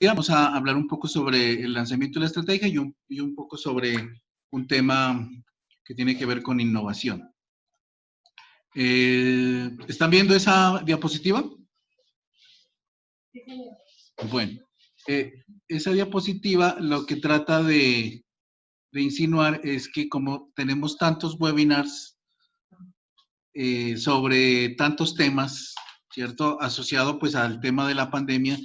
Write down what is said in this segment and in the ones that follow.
Vamos a hablar un poco sobre el lanzamiento de la estrategia y un poco sobre un tema que tiene que ver con innovación. ¿Están viendo esa diapositiva? Bueno, esa diapositiva lo que trata de insinuar es que como tenemos tantos webinars sobre tantos temas, ¿cierto? Asociado pues al tema de la pandemia,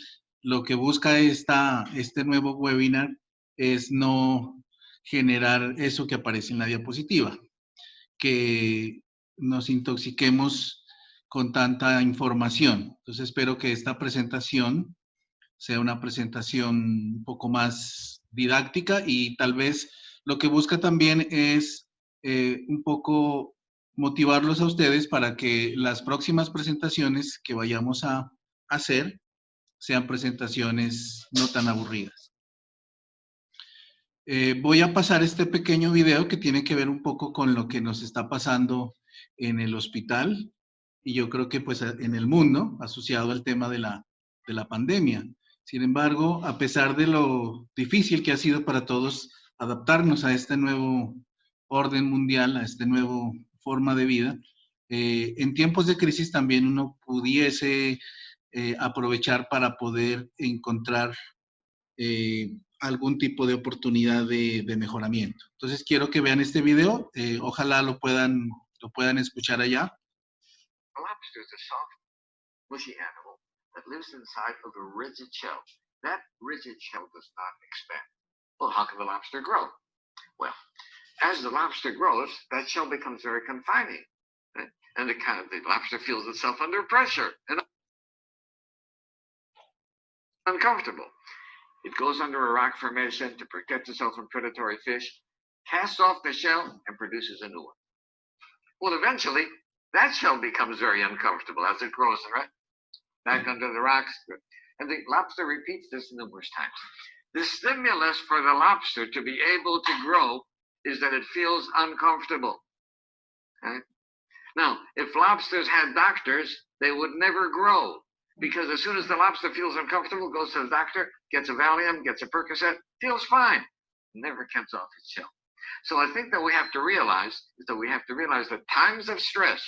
lo que busca este nuevo webinar es no generar eso que aparece en la diapositiva, que nos intoxiquemos con tanta información. Entonces espero que esta presentación sea una presentación un poco más didáctica y tal vez lo que busca también es un poco motivarlos a ustedes para que las próximas presentaciones que vayamos a hacer sean presentaciones no tan aburridas. Voy a pasar este pequeño video que tiene que ver un poco con lo que nos está pasando en el hospital y yo creo que pues en el mundo asociado al tema de la pandemia. Sin embargo, a pesar de lo difícil que ha sido para todos adaptarnos a este nuevo orden mundial, a esta nueva forma de vida, en tiempos de crisis también uno pudiese aprovechar para poder encontrar algún tipo de oportunidad de mejoramiento. Entonces quiero que vean este video, ojalá lo puedan escuchar allá. A lobster is a soft, mushy animal that lives inside of a rigid shell. That rigid shell does not expand. Well, how can the lobster grow? Well, as the lobster grows, that shell becomes very confining. Right? And the lobster feels itself under pressure and uncomfortable. It goes under a rock formation to protect itself from predatory fish, casts off the shell, and produces a new one. Well, eventually, that shell becomes very uncomfortable as it grows, right? Back under the rocks. And the lobster repeats this numerous times. The stimulus for the lobster to be able to grow is that it feels uncomfortable. Right? Now, if lobsters had doctors, they would never grow. Because as soon as the lobster feels uncomfortable, goes to the doctor, gets a Valium, gets a Percocet, feels fine, never comes off its shell. So I think that we have to realize that times of stress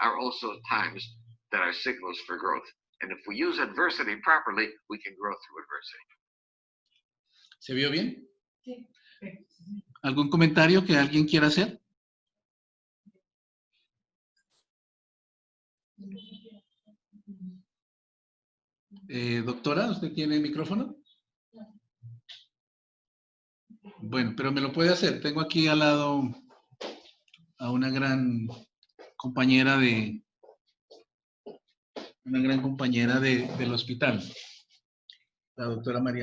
are also times that are signals for growth. And if we use adversity properly, we can grow through adversity. ¿Se vio bien? Sí. ¿Algún comentario que alguien quiera hacer? Doctora, ¿usted tiene micrófono? Bueno, pero me lo puede hacer. Tengo aquí al lado a una gran compañera del hospital, la doctora Ana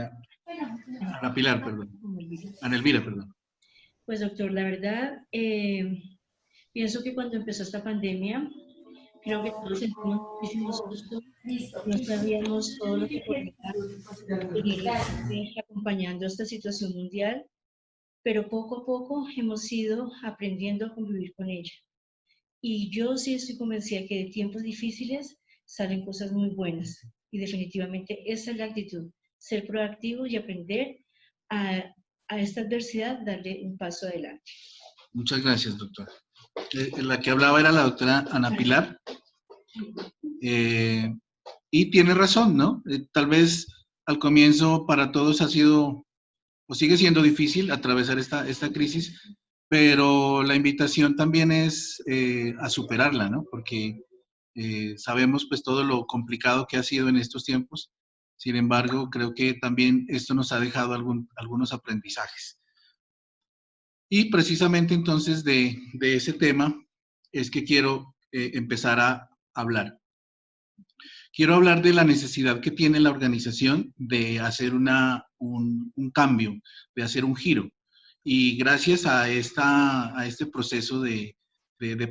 Elvira, perdón. Pues doctor, la verdad, pienso que cuando empezó esta pandemia, creo que todos sentimos muchísimo susto, no sabíamos todo lo que podía venir acompañando esta situación mundial, pero poco a poco hemos ido aprendiendo a convivir con ella. Y yo sí estoy convencida que de tiempos difíciles salen cosas muy buenas. Y definitivamente esa es la actitud, ser proactivo y aprender a esta adversidad, darle un paso adelante. Muchas gracias, doctora. La que hablaba era la doctora Ana Pilar. Y tiene razón, ¿no? Tal vez al comienzo para todos ha sido o sigue siendo difícil atravesar esta crisis, pero la invitación también es a superarla, ¿no? Porque sabemos pues todo lo complicado que ha sido en estos tiempos. Sin embargo, creo que también esto nos ha dejado algunos aprendizajes. Y precisamente entonces de ese tema es que quiero empezar a hablar. Quiero hablar de la necesidad que tiene la organización de hacer un cambio, de hacer un giro. Y gracias a este proceso de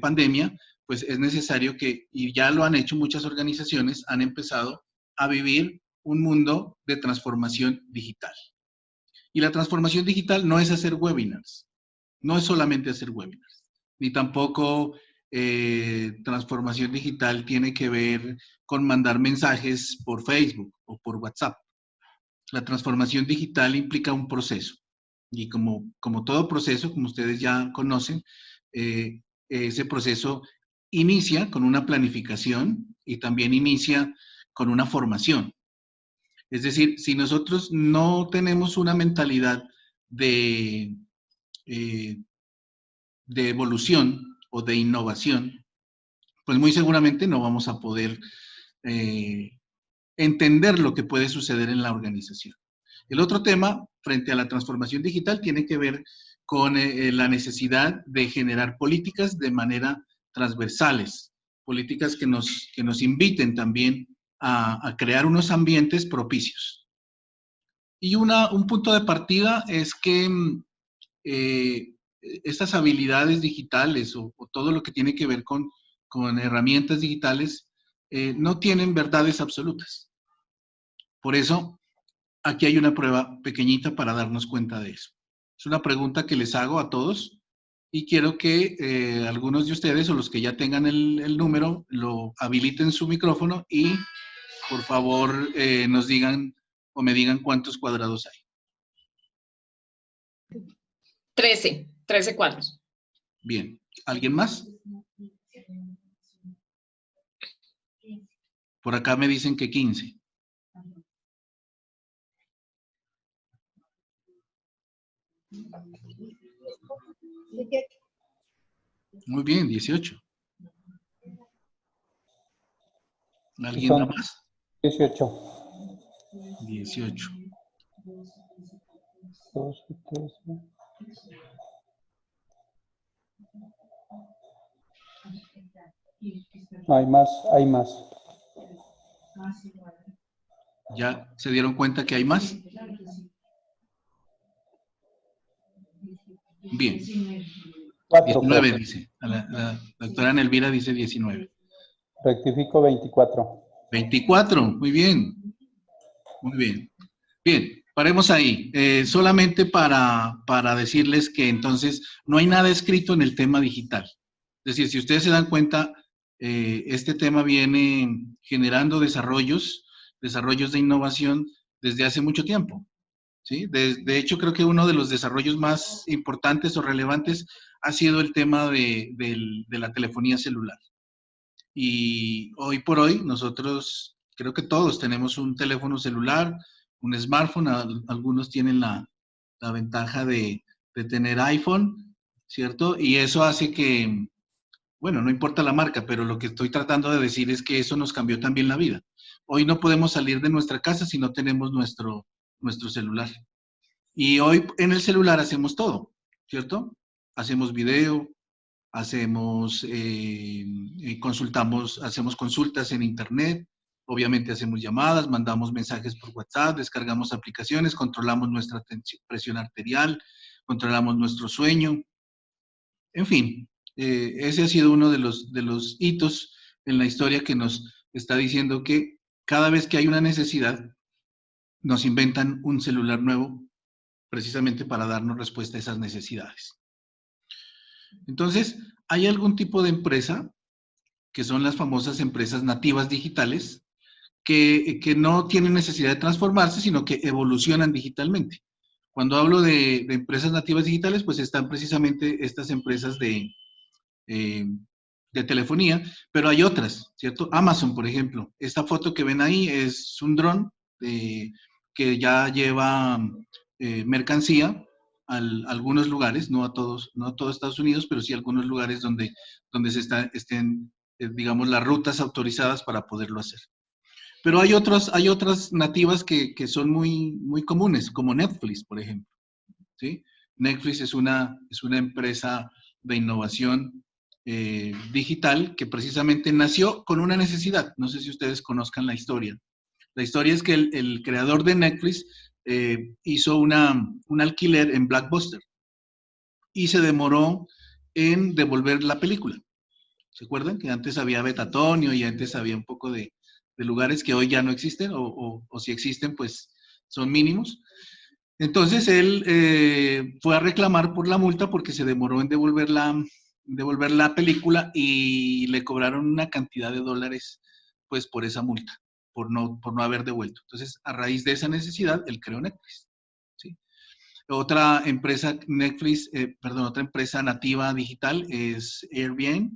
pandemia, pues es necesario que, y ya lo han hecho muchas organizaciones, han empezado a vivir un mundo de transformación digital. Y la transformación digital no es hacer webinars, no es solamente hacer webinars, ni tampoco transformación digital tiene que ver con mandar mensajes por Facebook o por WhatsApp. La transformación digital implica un proceso. Y como todo proceso, como ustedes ya conocen, ese proceso inicia con una planificación y también inicia con una formación. Es decir, si nosotros no tenemos una mentalidad de, eh, de evolución o de innovación, pues muy seguramente no vamos a poder eh, entender lo que puede suceder en la organización. El otro tema, frente a la transformación digital, tiene que ver con la necesidad de generar políticas de manera transversales, políticas que nos inviten también a crear unos ambientes propicios. Y un punto de partida es que eh, estas habilidades digitales o todo lo que tiene que ver con herramientas digitales no tienen verdades absolutas. Por eso, aquí hay una prueba pequeñita para darnos cuenta de eso. Es una pregunta que les hago a todos y quiero que algunos de ustedes o los que ya tengan el número lo habiliten su micrófono y por favor nos digan o me digan cuántos cuadrados hay. 13 cuadros. Bien. ¿Alguien más? Por acá me dicen que 15. Muy bien, 18. ¿Alguien Son más? 18. 18. 12, 13. No, hay más, hay más. ¿Ya se dieron cuenta que hay más? Bien. 4, 19 dice. La doctora Nelvira dice 19. Rectifico 24. 24, muy bien. Muy bien. Bien, paremos ahí. Solamente para decirles que entonces no hay nada escrito en el tema digital. Es decir, si ustedes se dan cuenta, este tema viene generando desarrollos de innovación desde hace mucho tiempo. ¿Sí? De hecho, creo que uno de los desarrollos más importantes o relevantes ha sido el tema de la telefonía celular. Y hoy por hoy, nosotros, creo que todos tenemos un teléfono celular, un smartphone, algunos tienen la ventaja de tener iPhone, ¿cierto? Y eso hace que, bueno, no importa la marca, pero lo que estoy tratando de decir es que eso nos cambió también la vida. Hoy no podemos salir de nuestra casa si no tenemos nuestro celular. Y hoy en el celular hacemos todo, ¿cierto? Hacemos video, consultamos, hacemos consultas en internet, obviamente hacemos llamadas, mandamos mensajes por WhatsApp, descargamos aplicaciones, controlamos nuestra presión arterial, controlamos nuestro sueño, en fin, ese ha sido uno de los hitos en la historia que nos está diciendo que cada vez que hay una necesidad, nos inventan un celular nuevo precisamente para darnos respuesta a esas necesidades. Entonces, ¿hay algún tipo de empresa, que son las famosas empresas nativas digitales, que no tienen necesidad de transformarse, sino que evolucionan digitalmente? Cuando hablo de empresas nativas digitales, pues están precisamente estas empresas de telefonía, pero hay otras, ¿cierto? Amazon, por ejemplo. Esta foto que ven ahí es un dron que ya lleva mercancía a algunos lugares, no a todos Estados Unidos, pero sí a algunos lugares donde estén, digamos, las rutas autorizadas para poderlo hacer. Pero hay otras nativas que son muy comunes, como Netflix, por ejemplo, ¿sí? Netflix es una empresa de innovación digital que precisamente nació con una necesidad. No sé si ustedes conozcan la historia. La historia es que el creador de Netflix hizo un alquiler en Blockbuster y se demoró en devolver la película. ¿Se acuerdan? Que antes había Betatonio y antes había un poco de lugares que hoy ya no existen o si existen, pues son mínimos. Entonces él fue a reclamar por la multa porque se demoró en devolver la película y le cobraron una cantidad de dólares pues por esa multa. por no haber devuelto. Entonces, a raíz de esa necesidad, él creó Netflix. ¿Sí? Otra empresa otra empresa nativa digital es Airbnb,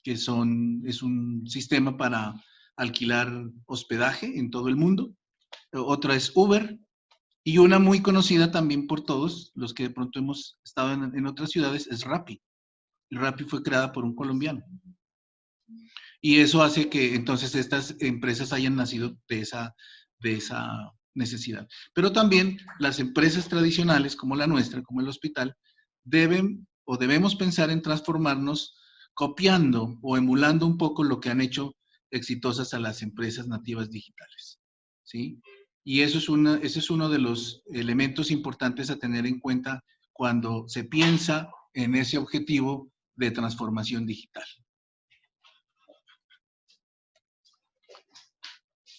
que es un sistema para alquilar hospedaje en todo el mundo. Otra es Uber, y una muy conocida también por todos los que de pronto hemos estado en otras ciudades es Rappi. Rappi fue creada por un colombiano. Y eso hace que entonces estas empresas hayan nacido de esa necesidad. Pero también las empresas tradicionales como la nuestra, como el hospital, debemos pensar en transformarnos copiando o emulando un poco lo que han hecho exitosas a las empresas nativas digitales. ¿Sí? Y ese es uno de los elementos importantes a tener en cuenta cuando se piensa en ese objetivo de transformación digital.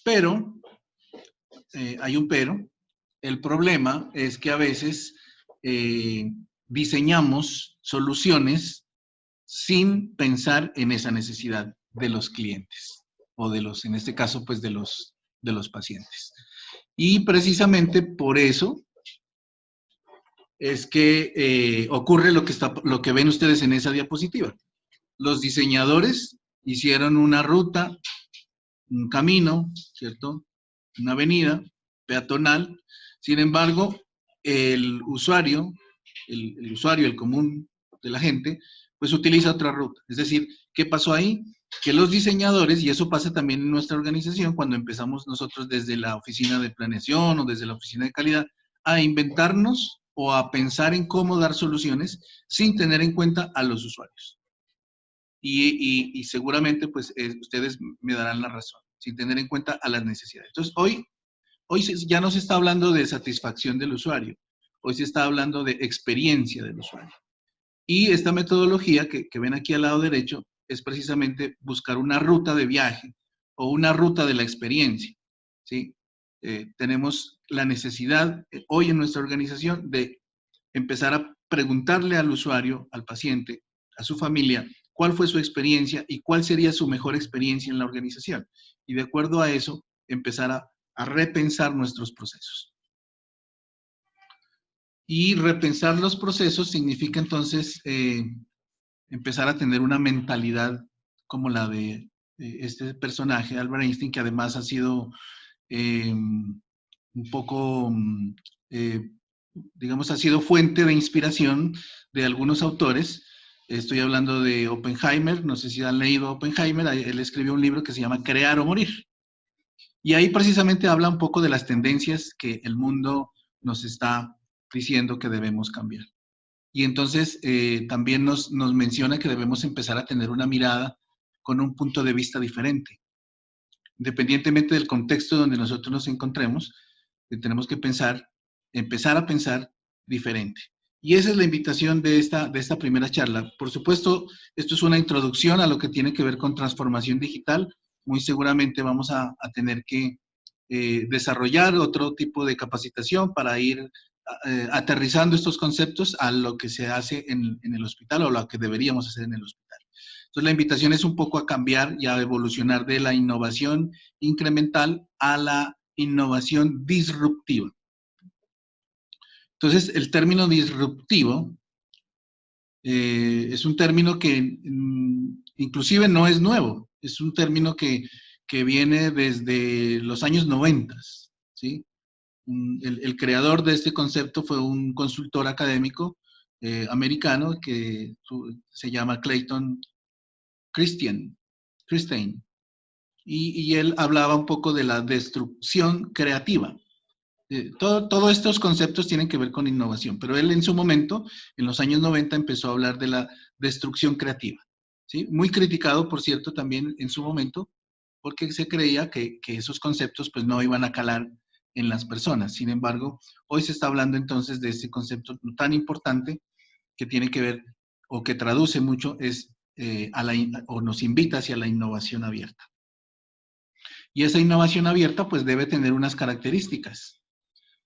Pero, hay un pero, el problema es que a veces diseñamos soluciones sin pensar en esa necesidad de los clientes o en este caso, pues de los pacientes. Y precisamente por eso es que ocurre lo que ven ustedes en esa diapositiva. Los diseñadores hicieron una ruta, un camino, ¿cierto? Una avenida peatonal. Sin embargo, el usuario, el común de la gente, pues utiliza otra ruta. Es decir, ¿qué pasó ahí? Que los diseñadores, y eso pasa también en nuestra organización, cuando empezamos nosotros desde la oficina de planeación o desde la oficina de calidad, a inventarnos o a pensar en cómo dar soluciones sin tener en cuenta a los usuarios. Y seguramente, pues, ustedes me darán la razón, sin tener en cuenta a las necesidades. Entonces, hoy ya no se está hablando de satisfacción del usuario, hoy se está hablando de experiencia del usuario. Y esta metodología que ven aquí al lado derecho es precisamente buscar una ruta de viaje o una ruta de la experiencia. ¿Sí? Tenemos la necesidad hoy en nuestra organización de empezar a preguntarle al usuario, al paciente, a su familia, cuál fue su experiencia y cuál sería su mejor experiencia en la organización. Y de acuerdo a eso, empezar a repensar nuestros procesos. Y repensar los procesos significa entonces empezar a tener una mentalidad como la de este personaje, Albert Einstein, que además ha sido un poco, digamos, ha sido fuente de inspiración de algunos autores. Estoy hablando de Oppenheimer, no sé si han leído Oppenheimer, él escribió un libro que se llama Crear o Morir. Y ahí precisamente habla un poco de las tendencias que el mundo nos está diciendo que debemos cambiar. Y entonces también nos menciona que debemos empezar a tener una mirada con un punto de vista diferente. Independientemente del contexto donde nosotros nos encontremos, tenemos que empezar a pensar diferente. Y esa es la invitación de esta primera charla. Por supuesto, esto es una introducción a lo que tiene que ver con transformación digital. Muy seguramente vamos a tener que desarrollar otro tipo de capacitación para ir aterrizando estos conceptos a lo que se hace en el hospital o lo que deberíamos hacer en el hospital. Entonces, la invitación es un poco a cambiar y a evolucionar de la innovación incremental a la innovación disruptiva. Entonces, el término disruptivo es un término que inclusive no es nuevo, es un término que viene desde los años 90, ¿sí? El creador de este concepto fue un consultor académico americano que se llama Clayton Christensen. Y él hablaba un poco de la destrucción creativa. Todos estos conceptos tienen que ver con innovación, pero él en su momento, en los años 90, empezó a hablar de la destrucción creativa. ¿Sí? Muy criticado, por cierto, también en su momento, porque se creía que esos conceptos pues, no iban a calar en las personas. Sin embargo, hoy se está hablando entonces de este concepto tan importante que tiene que ver, o que traduce mucho, o nos invita hacia la innovación abierta. Y esa innovación abierta pues debe tener unas características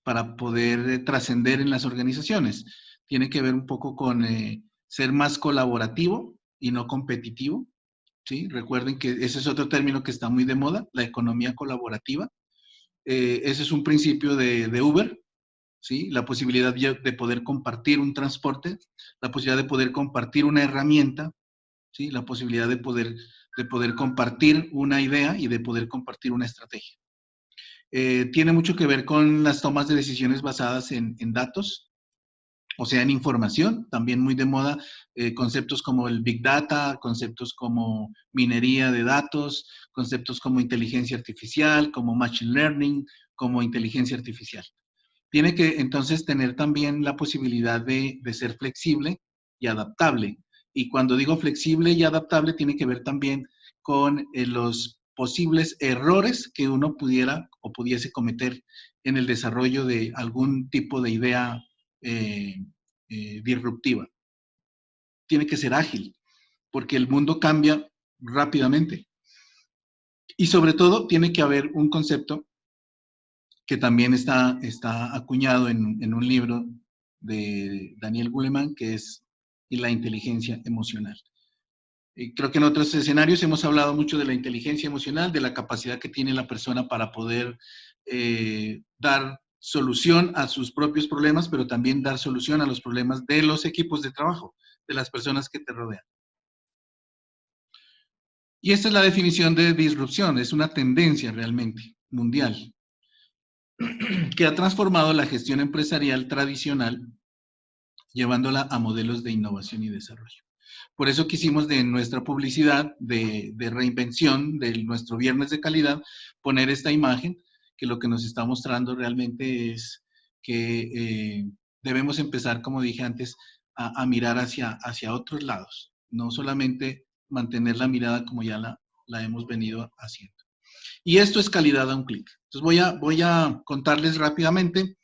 para poder trascender en las organizaciones. Tiene que ver un poco con ser más colaborativo y no competitivo. ¿sí? Recuerden que ese es otro término que está muy de moda, la economía colaborativa. Ese es un principio de Uber, ¿sí? La posibilidad de poder compartir un transporte, la posibilidad de poder compartir una herramienta, ¿sí? La posibilidad de poder compartir una idea y de poder compartir una estrategia. Tiene mucho que ver con las tomas de decisiones basadas en datos, o sea, en información, también muy de moda, conceptos como el Big Data, conceptos como minería de datos, conceptos como inteligencia artificial, como Machine Learning, como inteligencia artificial. Tiene que entonces tener también la posibilidad de ser flexible y adaptable. Y cuando digo flexible y adaptable, tiene que ver también con los posibles errores que uno pudiera o pudiese cometer en el desarrollo de algún tipo de idea disruptiva. Tiene que ser ágil, porque el mundo cambia rápidamente. Y sobre todo, tiene que haber un concepto que también está acuñado en un libro de Daniel Goleman, que es la inteligencia emocional. Creo que en otros escenarios hemos hablado mucho de la inteligencia emocional, de la capacidad que tiene la persona para poder dar solución a sus propios problemas, pero también dar solución a los problemas de los equipos de trabajo, de las personas que te rodean. Y esta es la definición de disrupción, es una tendencia realmente mundial que ha transformado la gestión empresarial tradicional, llevándola a modelos de innovación y desarrollo. Por eso quisimos de nuestra publicidad de reinvención, de nuestro viernes de calidad, poner esta imagen, que lo que nos está mostrando realmente es que debemos empezar, como dije antes, a mirar hacia otros lados, no solamente mantener la mirada como ya la hemos venido haciendo. Y esto es calidad a un clic. Entonces voy a contarles rápidamente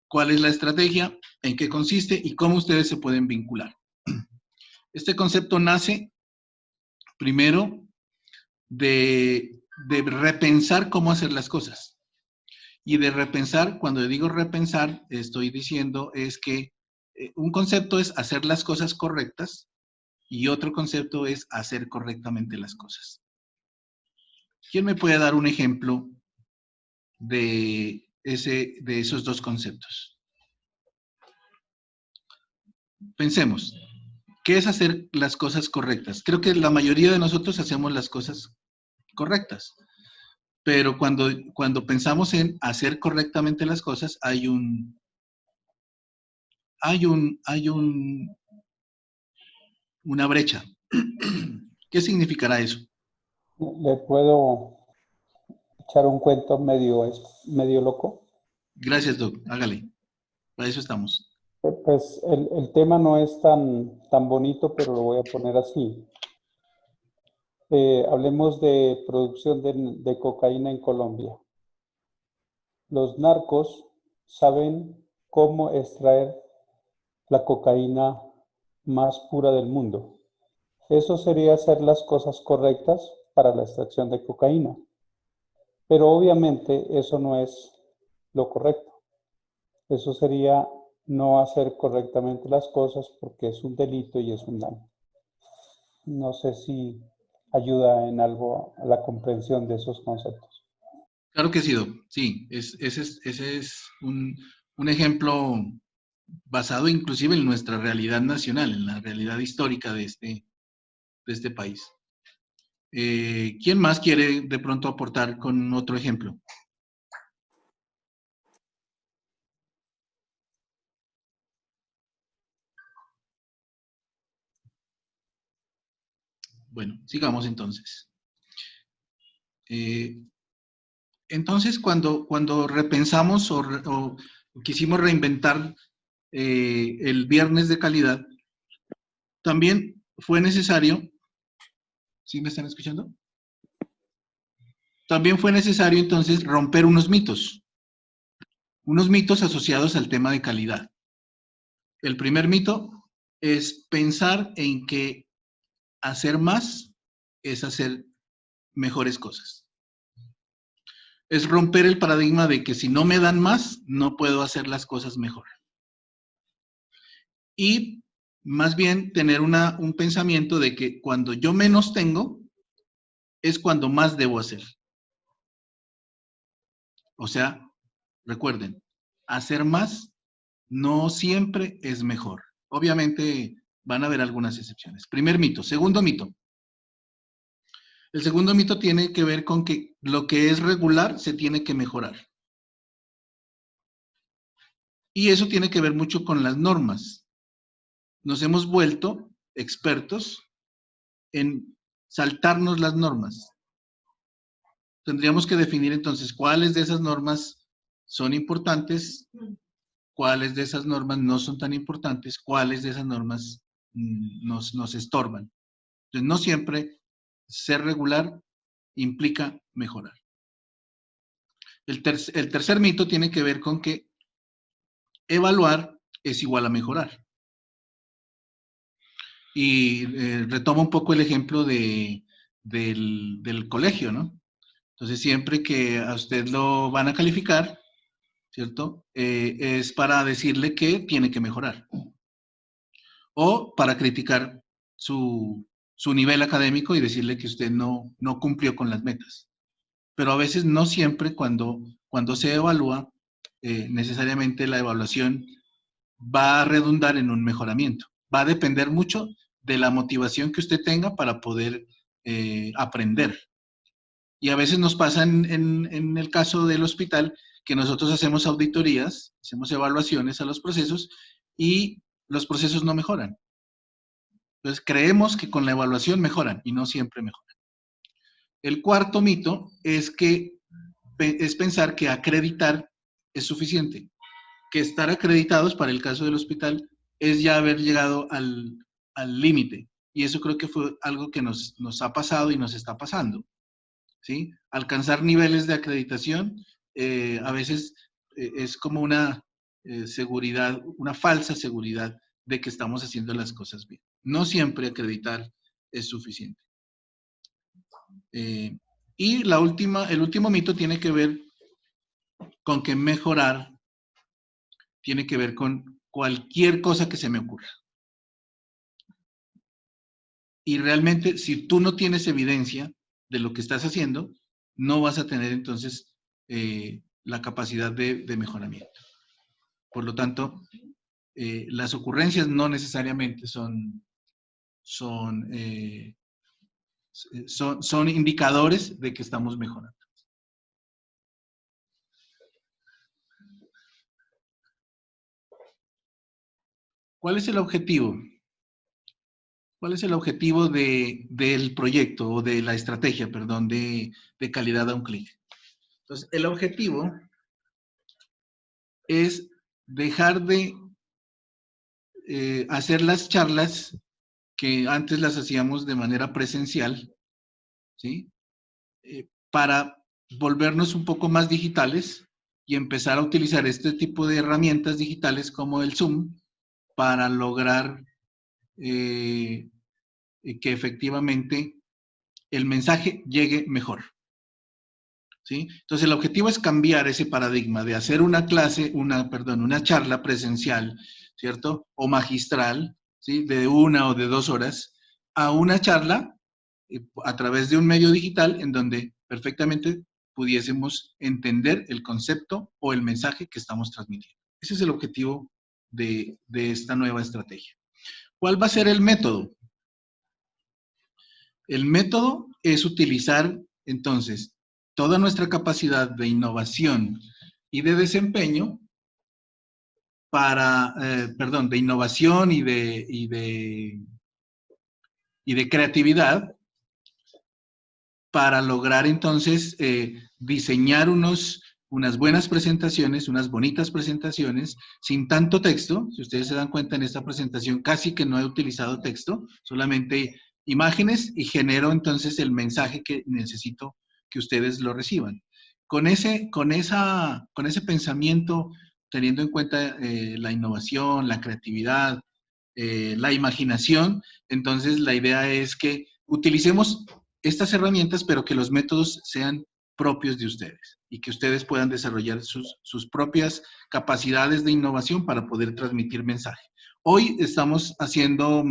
cuál es la estrategia, en qué consiste y cómo ustedes se pueden vincular. Este concepto nace primero de repensar cómo hacer las cosas. Y de repensar, cuando digo repensar, estoy diciendo es que un concepto es hacer las cosas correctas y otro concepto es hacer correctamente las cosas. ¿Quién me puede dar un ejemplo de esos dos conceptos? Pensemos, ¿qué es hacer las cosas correctas? Creo que la mayoría de nosotros hacemos las cosas correctas, pero cuando pensamos en hacer correctamente las cosas, hay una brecha. ¿Qué significará eso? ¿Le puedo echar un cuento medio loco? Gracias, Doc. Hágale. Para eso estamos. Pues el tema no es tan bonito, pero lo voy a poner así. Hablemos de producción de cocaína en Colombia. Los narcos saben cómo extraer la cocaína más pura del mundo. Eso sería hacer las cosas correctas para la extracción de cocaína. Pero obviamente eso no es lo correcto. Eso sería no hacer correctamente las cosas porque es un delito y es un daño. No sé si ayuda en algo a la comprensión de esos conceptos. Claro que sí, Doc. Sí, ese es un ejemplo basado inclusive en nuestra realidad nacional, en la realidad histórica de este país. ¿Quién más quiere de pronto aportar con otro ejemplo? Bueno, sigamos entonces. Entonces, cuando repensamos o quisimos reinventar el viernes de calidad, también fue necesario, ¿sí me están escuchando? También fue necesario entonces romper unos mitos asociados al tema de calidad. El primer mito es pensar en que hacer más es hacer mejores cosas. Es romper el paradigma de que si no me dan más, no puedo hacer las cosas mejor. Y más bien tener un pensamiento de que cuando yo menos tengo, es cuando más debo hacer. O sea, recuerden, hacer más no siempre es mejor. Obviamente van a haber algunas excepciones. Primer mito. Segundo mito. El segundo mito tiene que ver con que lo que es regular se tiene que mejorar. Y eso tiene que ver mucho con las normas. Nos hemos vuelto expertos en saltarnos las normas. Tendríamos que definir entonces cuáles de esas normas son importantes, cuáles de esas normas no son tan importantes, cuáles de esas normas nos estorban. Entonces, no siempre ser regular implica mejorar. El tercer mito tiene que ver con que evaluar es igual a mejorar. Y retomo un poco el ejemplo del colegio, ¿no? Entonces, siempre que a usted lo van a calificar, ¿cierto? Es para decirle que tiene que mejorar. O para criticar su nivel académico y decirle que usted no cumplió con las metas. Pero a veces no siempre cuando se evalúa, necesariamente la evaluación va a redundar en un mejoramiento. Va a depender mucho de la motivación que usted tenga para poder aprender. Y a veces nos pasa en el caso del hospital que nosotros hacemos auditorías, hacemos evaluaciones a los procesos y los procesos no mejoran. Entonces creemos que con la evaluación mejoran y no siempre mejoran. El cuarto mito es pensar que acreditar es suficiente, que estar acreditados para el caso del hospital es ya haber llegado al límite. Y eso creo que fue algo que nos ha pasado y nos está pasando. ¿Sí? Alcanzar niveles de acreditación a veces es como una seguridad, una falsa seguridad de que estamos haciendo las cosas bien. No siempre acreditar es suficiente. Y el último mito tiene que ver con que mejorar tiene que ver con cualquier cosa que se me ocurra. Y realmente, si tú no tienes evidencia de lo que estás haciendo, no vas a tener entonces la capacidad de mejoramiento. Por lo tanto, las ocurrencias no necesariamente son indicadores de que estamos mejorando. ¿Cuál es el objetivo? ¿Cuál es el objetivo del proyecto o de la estrategia, perdón, de calidad a un clic? Entonces, el objetivo es dejar de hacer las charlas que antes las hacíamos de manera presencial, ¿sí? Para volvernos un poco más digitales y empezar a utilizar este tipo de herramientas digitales como el Zoom para lograr que efectivamente el mensaje llegue mejor. ¿Sí? Entonces el objetivo es cambiar ese paradigma de hacer una charla presencial, ¿cierto? O magistral, ¿sí? De 1 o de 2 horas, a una charla a través de un medio digital en donde perfectamente pudiésemos entender el concepto o el mensaje que estamos transmitiendo. Ese es el objetivo de esta nueva estrategia. ¿Cuál va a ser el método? El método es utilizar, entonces, toda nuestra capacidad de innovación y de desempeño de innovación y de creatividad para lograr entonces diseñar unas buenas presentaciones, unas bonitas presentaciones, sin tanto texto. Si ustedes se dan cuenta en esta presentación casi que no he utilizado texto, solamente imágenes y genero entonces el mensaje que necesito que ustedes lo reciban. Con ese pensamiento, teniendo en cuenta la innovación, la creatividad, la imaginación, entonces la idea es que utilicemos estas herramientas, pero que los métodos sean propios de ustedes y que ustedes puedan desarrollar sus propias capacidades de innovación para poder transmitir mensaje. Hoy estamos haciendo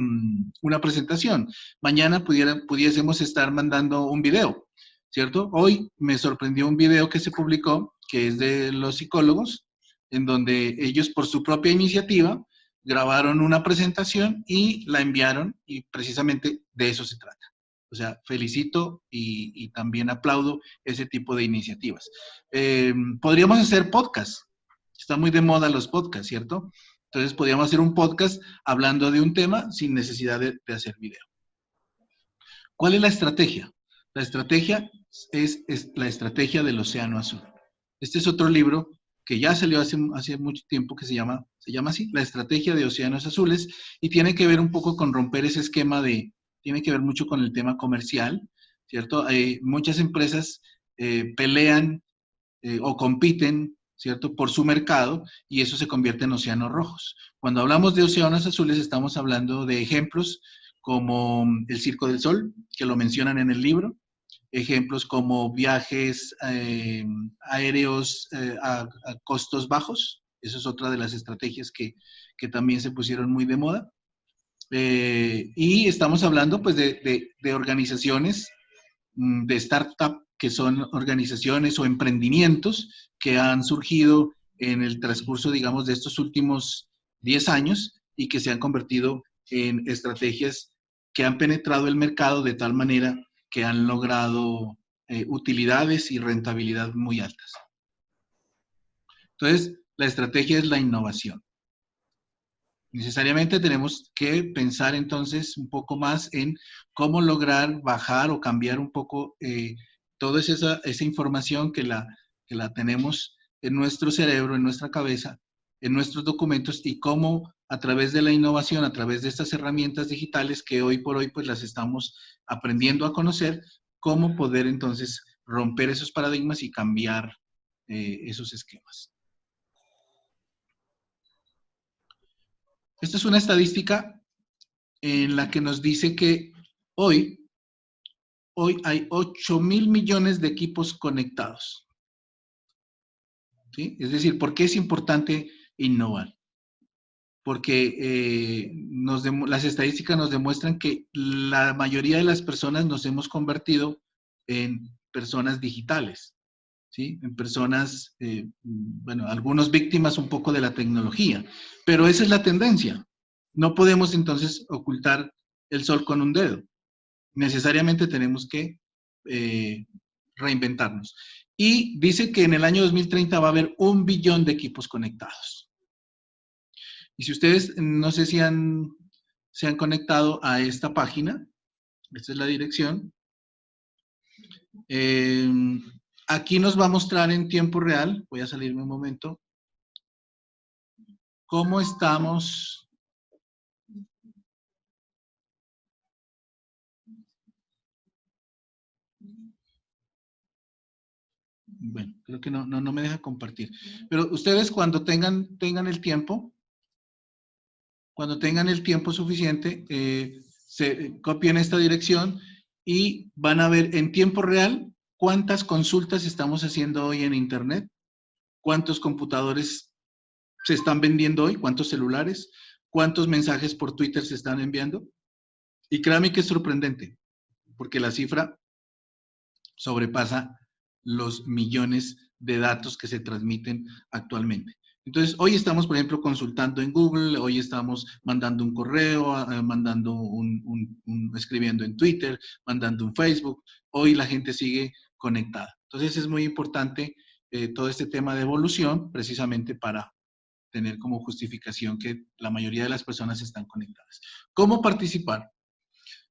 una presentación. Mañana pudiésemos estar mandando un video, ¿cierto? Hoy me sorprendió un video que se publicó, que es de los psicólogos, en donde ellos por su propia iniciativa grabaron una presentación y la enviaron, y precisamente de eso se trata. O sea, felicito y también aplaudo ese tipo de iniciativas. Podríamos hacer podcast. Está muy de moda los podcasts, ¿cierto? Entonces podríamos hacer un podcast hablando de un tema sin necesidad de hacer video. ¿Cuál es la estrategia? La estrategia es la estrategia del Océano Azul. Este es otro libro que ya salió hace mucho tiempo, que se llama así, La Estrategia de Océanos Azules, y tiene que ver un poco con romper ese esquema tiene que ver mucho con el tema comercial, ¿cierto? Muchas empresas pelean o compiten, ¿cierto?, por su mercado, y eso se convierte en océanos rojos. Cuando hablamos de océanos azules, estamos hablando de ejemplos como el Circo del Sol, que lo mencionan en el libro, ejemplos como viajes aéreos a costos bajos. Eso es otra de las estrategias que también se pusieron muy de moda. Y estamos hablando pues de organizaciones, de startup, que son organizaciones o emprendimientos que han surgido en el transcurso, digamos, de estos últimos 10 años y que se han convertido en estrategias que han penetrado el mercado de tal manera que han logrado utilidades y rentabilidad muy altas. Entonces, la estrategia es la innovación. Necesariamente tenemos que pensar entonces un poco más en cómo lograr bajar o cambiar un poco toda esa información que la tenemos en nuestro cerebro, en nuestra cabeza, en nuestros documentos, y cómo a través de la innovación, a través de estas herramientas digitales que hoy por hoy pues las estamos aprendiendo a conocer, cómo poder entonces romper esos paradigmas y cambiar esos esquemas. Esta es una estadística en la que nos dice que hoy hay 8,000 millones de equipos conectados. ¿Sí? Es decir, ¿por qué es importante innovar? Porque las estadísticas nos demuestran que la mayoría de las personas nos hemos convertido en personas digitales, ¿sí? En personas, bueno, algunos víctimas un poco de la tecnología, pero esa es la tendencia. No podemos entonces ocultar el sol con un dedo. Necesariamente tenemos que reinventarnos. Y dice que en el año 2030 va a haber 1 billón de equipos conectados. Y si ustedes, no sé si se han conectado a esta página, esta es la dirección. Aquí nos va a mostrar en tiempo real, voy a salirme un momento, cómo estamos. Bueno, creo que no me deja compartir. Pero ustedes cuando tengan el tiempo, suficiente, copien esta dirección y van a ver en tiempo real cuántas consultas estamos haciendo hoy en Internet, cuántos computadores se están vendiendo hoy, cuántos celulares, cuántos mensajes por Twitter se están enviando. Y créanme que es sorprendente, porque la cifra sobrepasa los millones de datos que se transmiten actualmente. Entonces, hoy estamos, por ejemplo, consultando en Google, hoy estamos mandando un correo, escribiendo en Twitter, mandando en Facebook. Hoy la gente sigue conectada. Entonces, es muy importante todo este tema de evolución, precisamente para tener como justificación que la mayoría de las personas están conectadas. ¿Cómo participar?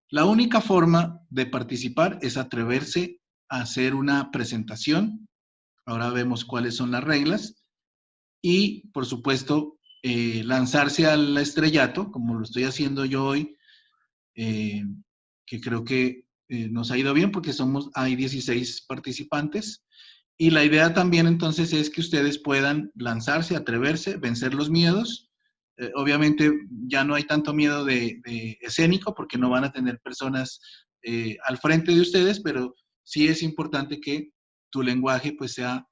La única forma de participar es atreverse a hacer una presentación. Ahora vemos cuáles son las reglas. Y, por supuesto, lanzarse al estrellato, como lo estoy haciendo yo hoy, que creo que nos ha ido bien porque hay 16 participantes. Y la idea también entonces es que ustedes puedan lanzarse, atreverse, vencer los miedos. Obviamente ya no hay tanto miedo de escénico porque no van a tener personas al frente de ustedes, pero sí es importante que tu lenguaje pues sea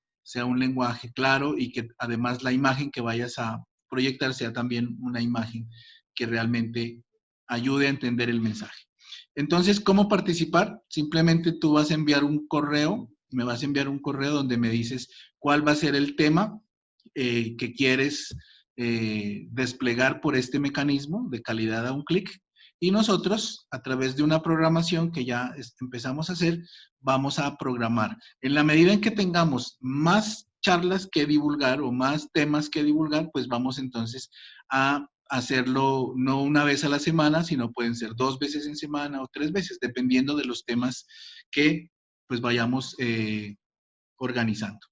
un lenguaje claro y que además la imagen que vayas a proyectar sea también una imagen que realmente ayude a entender el mensaje. Entonces, ¿cómo participar? Simplemente tú vas a enviar un correo, me vas a enviar un correo donde me dices cuál va a ser el tema que quieres desplegar por este mecanismo de calidad a un clic. Y nosotros, a través de una programación que ya empezamos a hacer, vamos a programar. En la medida en que tengamos más charlas que divulgar o más temas que divulgar, pues vamos entonces a hacerlo no una vez a la semana, sino pueden ser 2 veces en semana o 3 veces, dependiendo de los temas que pues vayamos organizando.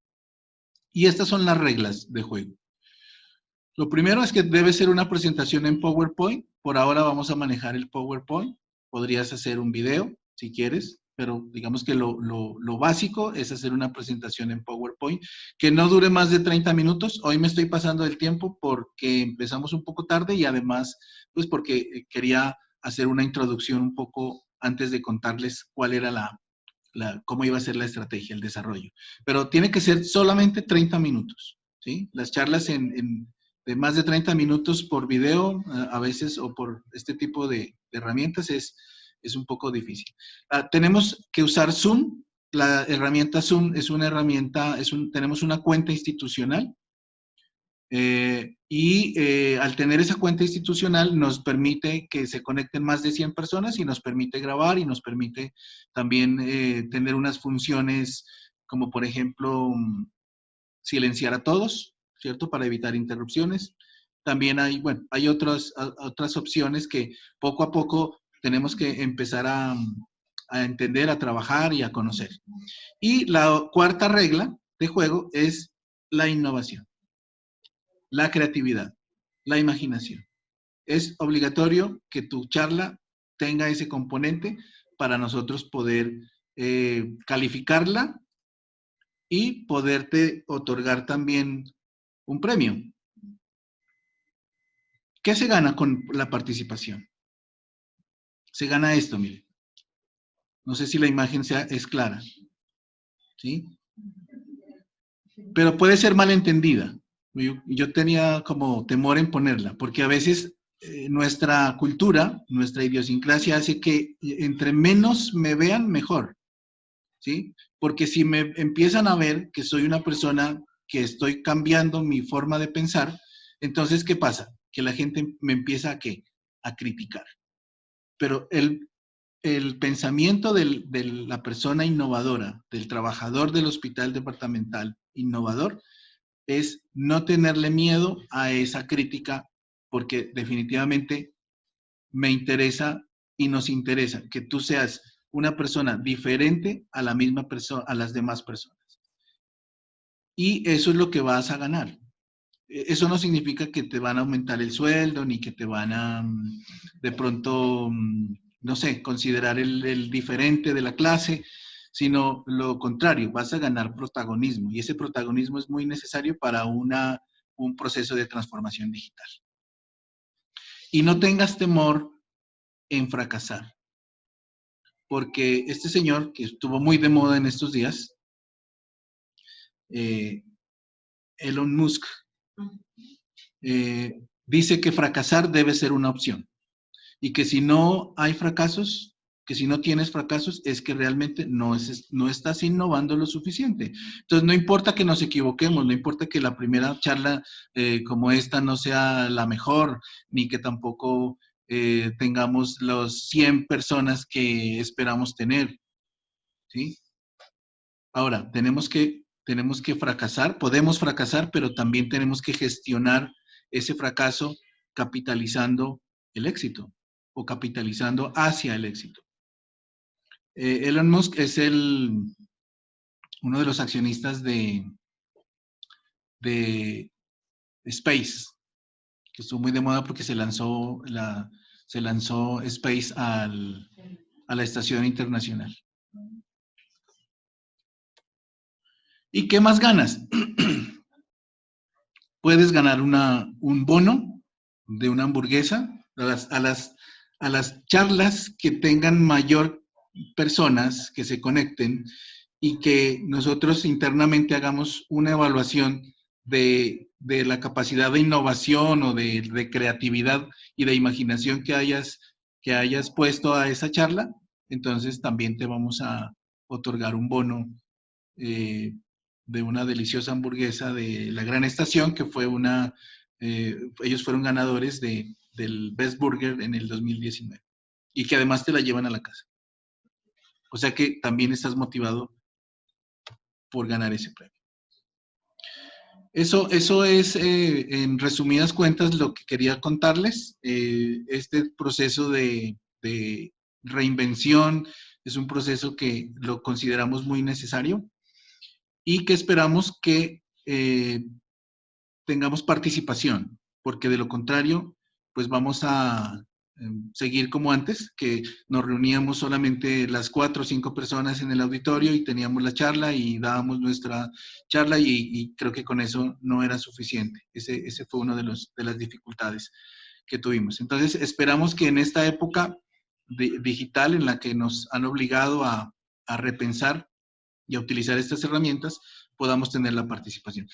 Y estas son las reglas de juego. Lo primero es que debe ser una presentación en PowerPoint. Por ahora vamos a manejar el PowerPoint. Podrías hacer un video si quieres, pero digamos que lo básico es hacer una presentación en PowerPoint que no dure más de 30 minutos. Hoy me estoy pasando del tiempo porque empezamos un poco tarde y además pues porque quería hacer una introducción un poco antes de contarles cuál era cómo iba a ser la estrategia, el desarrollo. Pero tiene que ser solamente 30 minutos, ¿sí? Las charlas de más de 30 minutos por video, a veces, o por este tipo de herramientas, es un poco difícil. Tenemos que usar Zoom. La herramienta Zoom es una herramienta, tenemos una cuenta institucional, al tener esa cuenta institucional nos permite que se conecten más de 100 personas y nos permite grabar y nos permite también tener unas funciones como por ejemplo silenciar a todos, ¿cierto? Para evitar interrupciones. También hay otras opciones que poco a poco tenemos que empezar a entender, a trabajar y a conocer. Y la cuarta regla de juego es la innovación, la creatividad, la imaginación. Es obligatorio que tu charla tenga ese componente para nosotros poder calificarla y poderte otorgar también un premio. ¿Qué se gana con la participación? Se gana esto, mire. No sé si la imagen es clara. ¿Sí? Pero puede ser malentendida. Yo tenía como temor en ponerla, porque a veces nuestra cultura, nuestra idiosincrasia hace que entre menos me vean, mejor. ¿Sí? Porque si me empiezan a ver que soy una persona que estoy cambiando mi forma de pensar, entonces, ¿qué pasa? Que la gente me empieza a criticar. Pero el pensamiento de la persona innovadora, del trabajador del hospital departamental innovador, es no tenerle miedo a esa crítica, porque definitivamente me interesa y nos interesa que tú seas una persona diferente a la misma persona, a las demás personas. Y eso es lo que vas a ganar. Eso no significa que te van a aumentar el sueldo, ni que te van a, de pronto, no sé, considerar el diferente de la clase, sino lo contrario, vas a ganar protagonismo. Y ese protagonismo es muy necesario para un proceso de transformación digital. Y no tengas temor en fracasar. Porque este señor, que estuvo muy de moda en estos días, Elon Musk, dice que fracasar debe ser una opción. Y que si no hay fracasos, que si no tienes fracasos, es que realmente no estás innovando lo suficiente. Entonces, no importa que nos equivoquemos, no importa que la primera charla como esta no sea la mejor, ni que tampoco tengamos los 100 personas que esperamos tener, ¿sí? Ahora, tenemos que fracasar, podemos fracasar, pero también tenemos que gestionar ese fracaso capitalizando el éxito o capitalizando hacia el éxito. Elon Musk es uno de los accionistas de Space, que estuvo muy de moda porque se lanzó Space a la estación internacional. ¿Y qué más ganas? Puedes ganar un bono de una hamburguesa a las charlas que tengan mayor personas que se conecten y que nosotros internamente hagamos una evaluación de la capacidad de innovación o de creatividad y de imaginación que hayas puesto a esa charla, entonces también te vamos a otorgar un bono de una deliciosa hamburguesa de la Gran Estación, que fue ellos fueron ganadores del Best Burger en el 2019, y que además te la llevan a la casa. O sea que también estás motivado por ganar ese premio. Eso es, en resumidas cuentas, lo que quería contarles. Este proceso de reinvención es un proceso que lo consideramos muy necesario y que esperamos que tengamos participación, porque de lo contrario, pues vamos a seguir como antes, que nos reuníamos solamente las 4 o 5 personas en el auditorio y teníamos la charla y dábamos nuestra charla y creo que con eso no era suficiente. Ese fue uno de las dificultades que tuvimos. Entonces, esperamos que en esta época digital en la que nos han obligado a repensar y a utilizar estas herramientas, podamos tener la participación.